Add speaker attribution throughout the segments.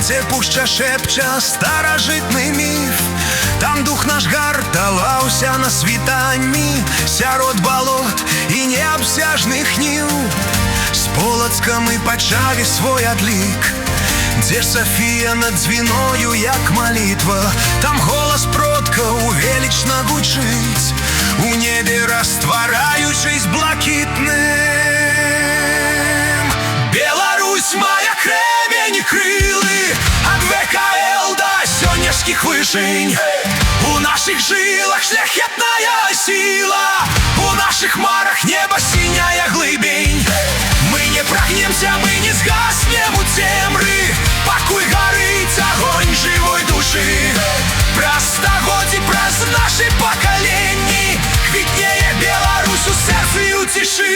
Speaker 1: лесе пушча шэпча старажытны міф. Там дух наш гартаваўся на світанні сярод балот і неабсяжных ніў. З Полацка мы пачалі свой адлік, дзе Сафія над дзвіною як малітва. Там голас продкаў велічна гучыць, у небе раствараючись блакітным. Беларусь моя, кремень и крылы, от ВКЛ до сённяшних вышынь. У наших жилах шляхетная сила, у наших марах небо синяя глыбень. Мы не прагнемся, мы не згаснем у цемры, пакуль гарыць огонь живой души. Праз стагоддзі, праз наши поколенні квітнее Беларусь у сэрцы і ў цішы.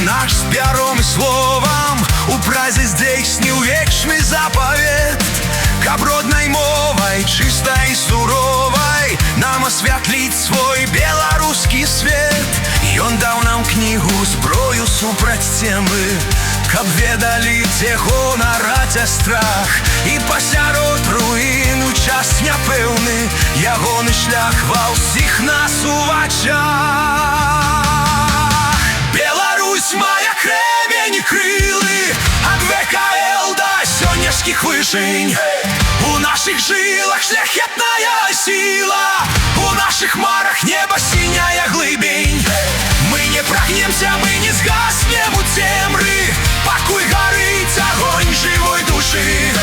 Speaker 1: Наш з пяром і словам у празе здзейсніў вечны запавет, каб роднай мовай чыстай і суровай нам асвятліць свой беларускі свет. Ён даў нам кнігу, зброю супраць цемры, каб ведалі, дзе гонар, а страх. І пасярод руін у час няпэўны ягоны шлях ва ўсіх нас у вачах. Моя, кремень и крылы, от ВКЛ до сённяшних вышынь. У наших жилах шляхетная сила, у наших марах небо синяя глыбень. Мы не прагнемся, мы не згаснем у цемры, пакуль гарыць огонь живой души.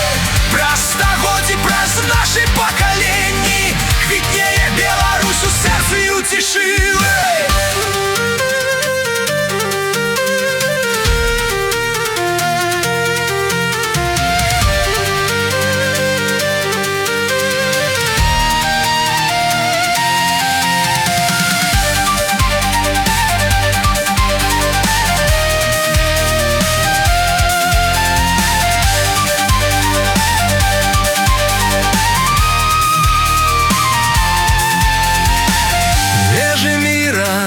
Speaker 1: Праз стагоддзі, праз наши поколенні квітнее Беларусь у сэрцы і ў цішы.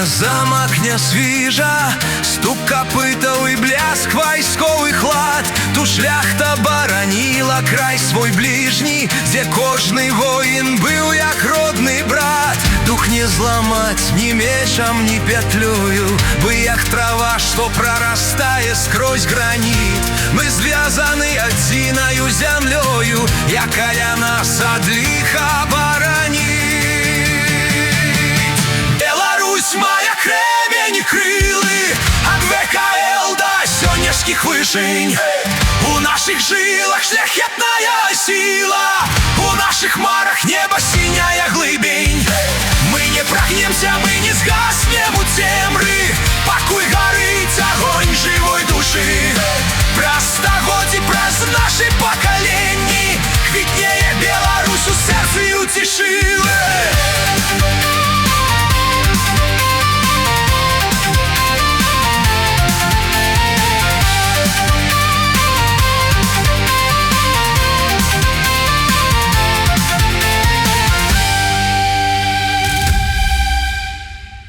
Speaker 1: Замак не свіжа, стук копытаў і бляск вайсковых лад. Тут шляхта бараніла край свой бліжні, дзе кожны воін быў як родны брат. Дух не зламаць ні мечам, ні пятлёю, бы як трава, што прарастае скрозь граніт. Мы звязаны адзінаю зямлёю, якая нас ад ліха бараніць. Моя, кремень и крылы, от ВКЛ до сённяшних вышынь. У наших жилах шляхетная сила, у наших марах небо синяя глыбень. Мы не прагнемся, мы не згаснем у цемры, пакуль гарыць огонь живой души. Праз стагоддзі, праз наши поколенні квітнее Беларусь у сэрцы і ў цішы.